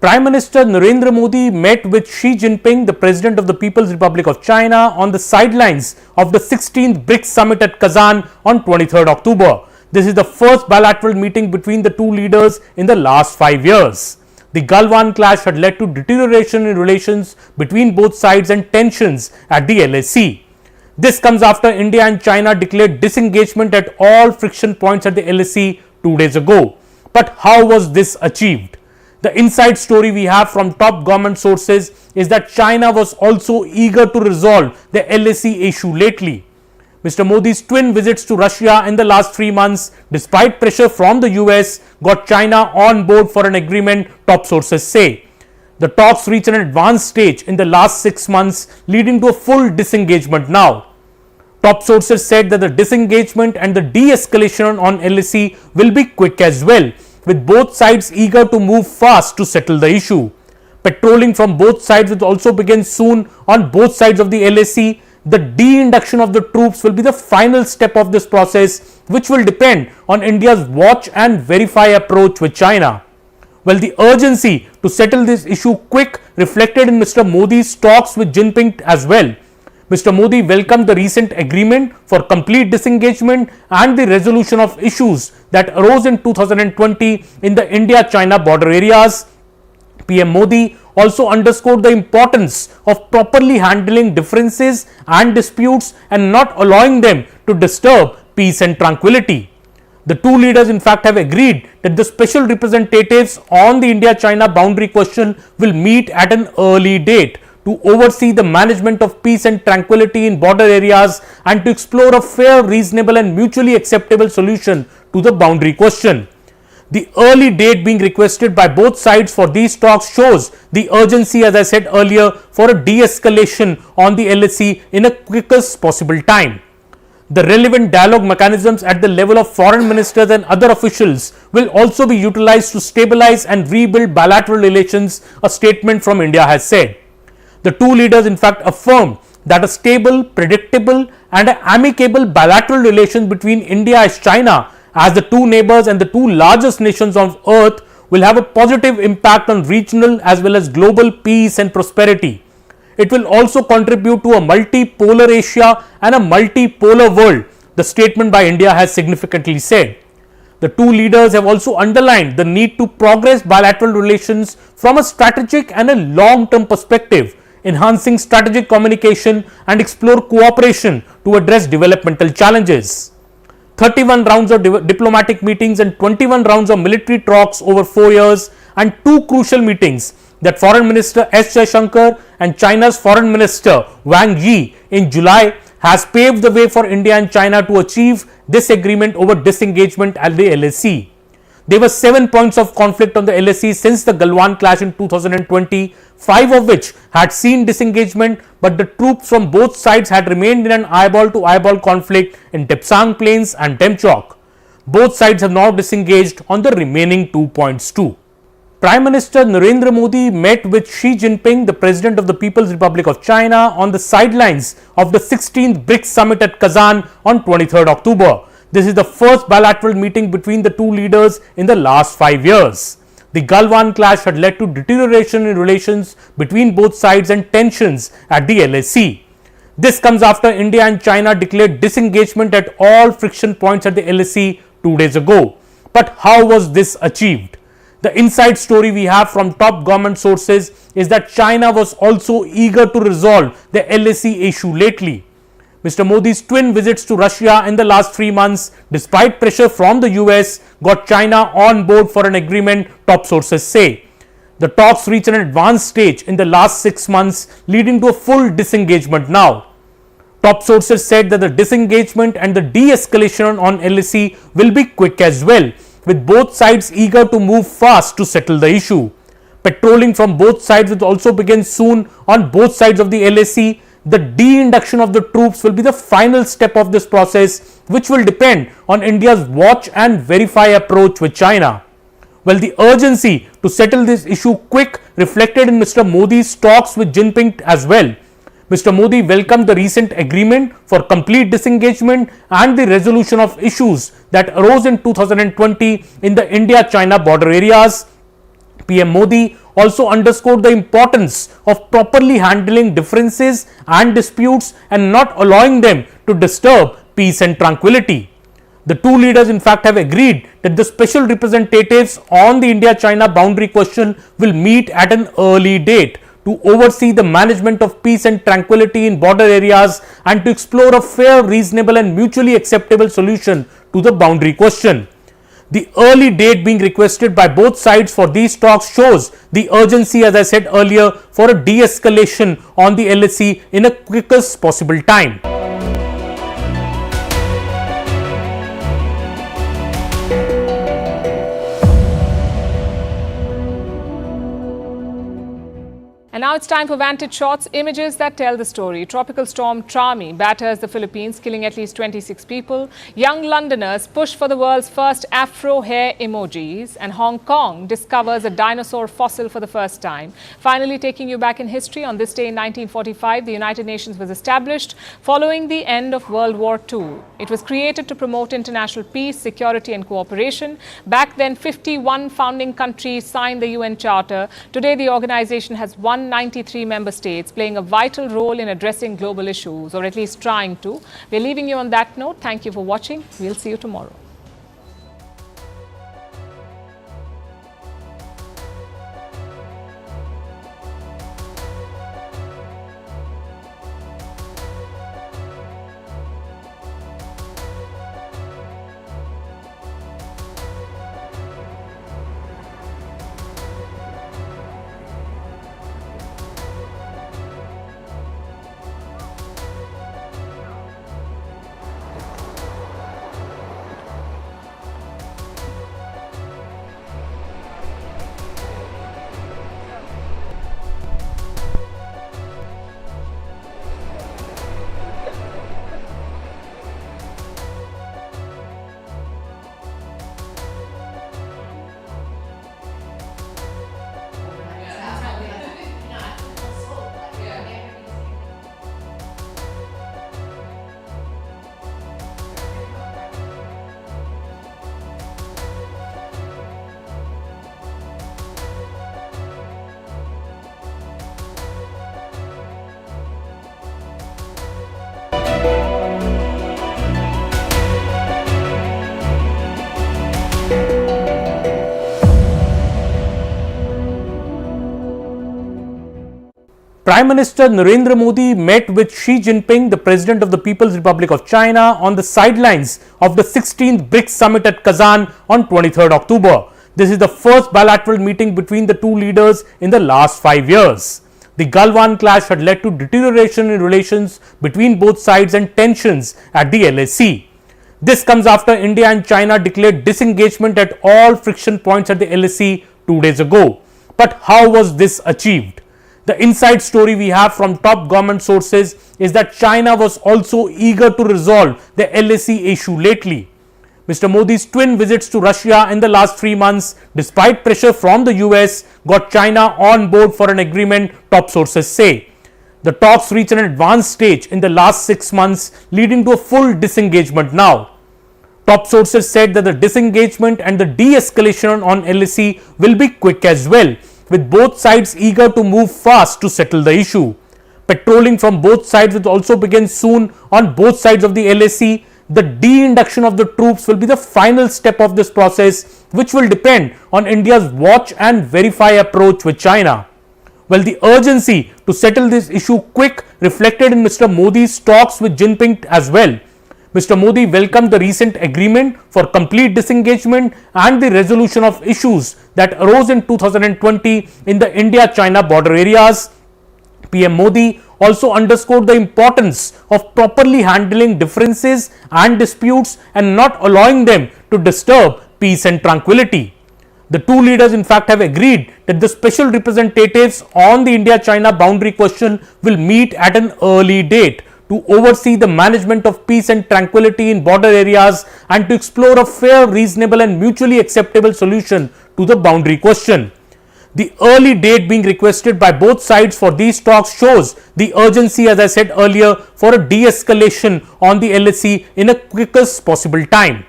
Prime Minister Narendra Modi met with Xi Jinping, the President of the People's Republic of China, on the sidelines of the 16th BRICS summit at Kazan on 23rd October. This is the first bilateral meeting between the two leaders in the last 5 years. The Galwan clash had led to deterioration in relations between both sides and tensions at the LAC. This comes after India and China declared disengagement at all friction points at the LAC 2 days ago. But how was this achieved? The inside story we have from top government sources is that China was also eager to resolve the LAC issue lately. Mr. Modi's twin visits to Russia in the last 3 months, despite pressure from the US, got China on board for an agreement, top sources say. The talks reached an advanced stage in the last 6 months, leading to a full disengagement now. Top sources said that the disengagement and the de-escalation on LAC will be quick as well, with both sides eager to move fast to settle the issue. Patrolling from both sides will also begin soon on both sides of the LAC. The de-induction of the troops will be the final step of this process, which will depend on India's watch and verify approach with China. Well, the urgency to settle this issue quick reflected in Mr. Modi's talks with Jinping as well. Mr. Modi welcomed the recent agreement for complete disengagement and the resolution of issues that arose in 2020 in the India-China border areas. PM Modi also underscored the importance of properly handling differences and disputes and not allowing them to disturb peace and tranquility. The two leaders in fact have agreed that the special representatives on the India-China boundary question will meet at an early date to oversee the management of peace and tranquility in border areas and to explore a fair, reasonable and mutually acceptable solution to the boundary question. The early date being requested by both sides for these talks shows the urgency, as I said earlier, for a de-escalation on the LAC in a quickest possible time. The relevant dialogue mechanisms at the level of foreign ministers and other officials will also be utilized to stabilize and rebuild bilateral relations, a statement from India has said. The two leaders in fact affirmed that a stable, predictable and amicable bilateral relation between India and China as the two neighbors and the two largest nations on earth will have a positive impact on regional as well as global peace and prosperity. It will also contribute to a multipolar Asia and a multipolar world, the statement by India has significantly said. The two leaders have also underlined the need to progress bilateral relations from a strategic and a long-term perspective, enhancing strategic communication and explore cooperation to address developmental challenges. 31 rounds of diplomatic meetings and 21 rounds of military talks over 4 years and 2 crucial meetings that Foreign Minister S. Jaishankar and China's Foreign Minister Wang Yi in July has paved the way for India and China to achieve this agreement over disengagement at the LAC. There were 7 points of conflict on the LAC since the Galwan clash in 2020, 5 of which had seen disengagement, but the troops from both sides had remained in an eyeball-to-eyeball conflict in Depsang Plains and Demchok. Both sides have now disengaged on the remaining 2 points too. Prime Minister Narendra Modi met with Xi Jinping, the President of the People's Republic of China, on the sidelines of the 16th BRICS summit at Kazan on 23rd October. This is the first bilateral meeting between the two leaders in the last 5 years. The Galwan clash had led to deterioration in relations between both sides and tensions at the LAC. This comes after India and China declared disengagement at all friction points at the LAC 2 days ago. But how was this achieved? The inside story we have from top government sources is that China was also eager to resolve the LAC issue lately. Mr. Modi's twin visits to Russia in the last 3 months, despite pressure from the US, got China on board for an agreement, top sources say. The talks reached an advanced stage in the last 6 months, leading to a full disengagement now. Top sources said that the disengagement and the de-escalation on LAC will be quick as well, with both sides eager to move fast to settle the issue. Patrolling from both sides will also begin soon on both sides of the LAC. The de-induction of the troops will be the final step of this process, which will depend on India's watch and verify approach with China. Well, the urgency to settle this issue quick reflected in Mr. Modi's talks with Jinping as well. Mr. Modi welcomed the recent agreement for complete disengagement and the resolution of issues that arose in 2020 in the India-China border areas. PM Modi also underscored the importance of properly handling differences and disputes and not allowing them to disturb peace and tranquility. The two leaders in fact have agreed that the special representatives on the India-China boundary question will meet at an early date to oversee the management of peace and tranquility in border areas and to explore a fair, reasonable and mutually acceptable solution to the boundary question. The early date being requested by both sides for these talks shows the urgency, as I said earlier, for a de-escalation on the LAC in a quickest possible time. And now it's time for Vantage Shots, images that tell the story. Tropical storm Trami batters the Philippines, killing at least 26 people. Young Londoners push for the world's first Afro hair emojis. And Hong Kong discovers a dinosaur fossil for the first time. Finally, taking you back in history, on this day in 1945, the United Nations was established following the end of World War II. It was created to promote international peace, security and cooperation. Back then, 51 founding countries signed the UN Charter. Today, the organization has 193 member states, playing a vital role in addressing global issues, or at least trying to. We're leaving you on that note. Thank you for watching. We'll see you tomorrow. Prime Minister Narendra Modi met with Xi Jinping, the President of the People's Republic of China, on the sidelines of the 16th BRICS summit at Kazan on 23rd October. This is the first bilateral meeting between the two leaders in the last 5 years. The Galwan clash had led to deterioration in relations between both sides and tensions at the LAC. This comes after India and China declared disengagement at all friction points at the LAC 2 days ago. But how was this achieved? The inside story we have from top government sources is that China was also eager to resolve the LAC issue lately. Mr. Modi's twin visits to Russia in the last 3 months, despite pressure from the US, got China on board for an agreement, top sources say. The talks reached an advanced stage in the last 6 months, leading to a full disengagement now. Top sources said that the disengagement and the de-escalation on LAC will be quick as well, with both sides eager to move fast to settle the issue. Patrolling from both sides will also begin soon on both sides of the LAC. The de-induction of the troops will be the final step of this process, which will depend on India's watch and verify approach with China. Well, the urgency to settle this issue quick reflected in Mr. Modi's talks with Jinping as well. Mr. Modi welcomed the recent agreement for complete disengagement and the resolution of issues that arose in 2020 in the India-China border areas. PM Modi also underscored the importance of properly handling differences and disputes and not allowing them to disturb peace and tranquility. The two leaders in fact have agreed that the special representatives on the India-China boundary question will meet at an early date to oversee the management of peace and tranquility in border areas and to explore a fair, reasonable and mutually acceptable solution to the boundary question. The early date being requested by both sides for these talks shows the urgency, as I said earlier, for a de-escalation on the LAC in a quickest possible time.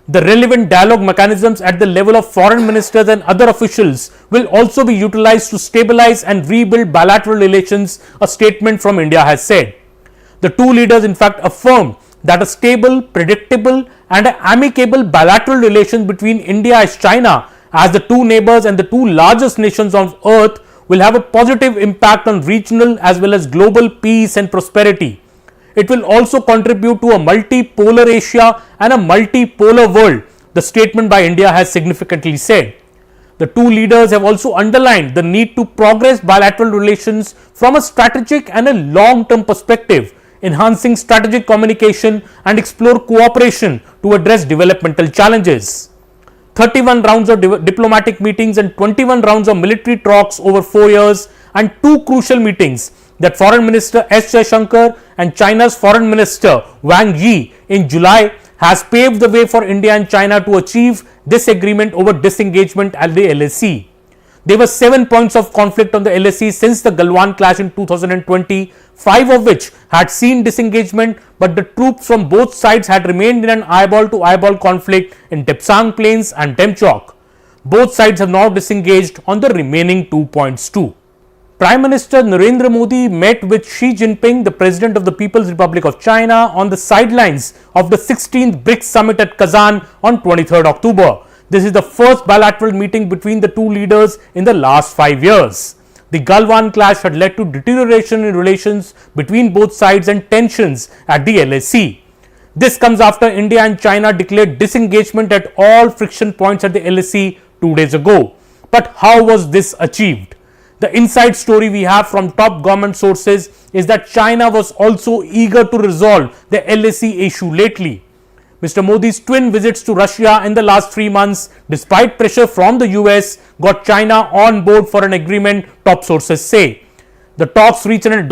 The relevant dialogue mechanisms at the level of foreign ministers and other officials will also be utilized to stabilize and rebuild bilateral relations, a statement from India has said. The two leaders in fact affirmed that a stable, predictable and amicable bilateral relations between India and China as the two neighbors and the two largest nations on earth will have a positive impact on regional as well as global peace and prosperity. It will also contribute to a multipolar Asia and a multipolar world, the statement by India has significantly said. The two leaders have also underlined the need to progress bilateral relations from a strategic and a long-term perspective, enhancing strategic communication and explore cooperation to address developmental challenges. 31 rounds of diplomatic meetings and 21 rounds of military talks over 4 years and 2 crucial meetings that Foreign Minister S. Jaishankar and China's Foreign Minister Wang Yi in July has paved the way for India and China to achieve this agreement over disengagement at the LAC. There were 7 points of conflict on the LAC since the Galwan clash in 2020, 5 of which had seen disengagement, but the troops from both sides had remained in an eyeball-to-eyeball conflict in Depsang Plains and Demchok. Both sides have now disengaged on the remaining 2 points too. Prime Minister Narendra Modi met with Xi Jinping, the President of the People's Republic of China, on the sidelines of the 16th BRICS summit at Kazan on 23rd October. This is the first bilateral meeting between the two leaders in the last 5 years. The Galwan clash had led to deterioration in relations between both sides and tensions at the LAC. This comes after India and China declared disengagement at all friction points at the LAC 2 days ago. But how was this achieved? The inside story we have from top government sources is that China was also eager to resolve the LAC issue lately. Mr. Modi's twin visits to Russia in the last 3 months, despite pressure from the US, got China on board for an agreement, top sources say. The talks reached an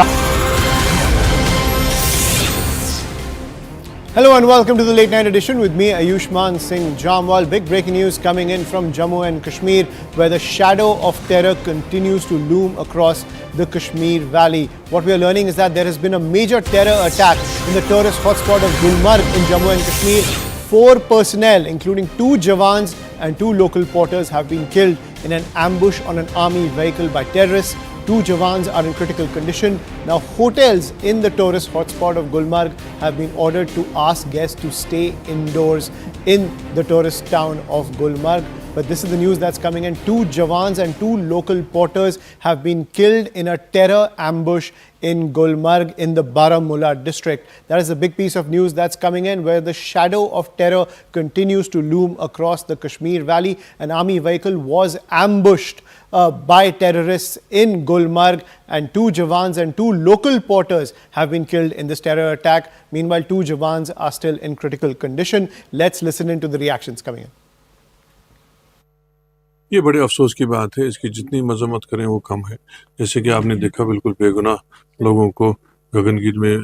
Hello and welcome to the late night edition with me, Ayushman Singh Jamwal. Big breaking news coming in from Jammu and Kashmir, where the shadow of terror continues to loom across the Kashmir Valley. What we are learning is that there has been a major terror attack in the tourist hotspot of Gulmarg in Jammu and Kashmir. 4 personnel, including 2 Jawans and 2 local porters, have been killed in an ambush on an army vehicle by terrorists. 2 Jawans are in critical condition. Now, hotels in the tourist hotspot of Gulmarg have been ordered to ask guests to stay indoors in the tourist town of Gulmarg. But this is the news that's coming in. 2 Jawans and 2 local porters have been killed in a terror ambush in Gulmarg in the Baramulla district. That is a big piece of news that's coming in, where the shadow of terror continues to loom across the Kashmir Valley. An army vehicle was ambushed by terrorists in Gulmarg, and 2 Jawans and 2 local porters have been killed in this terror attack. Meanwhile, 2 Jawans are still in critical condition. Let's listen into the reactions coming in. ये बड़े अफसोस की बात है, इसकी जितनी मजम्मत करें वो कम है। जैसे कि आपने देखा, बिल्कुल बेगुनाह लोगों को गगनगिर में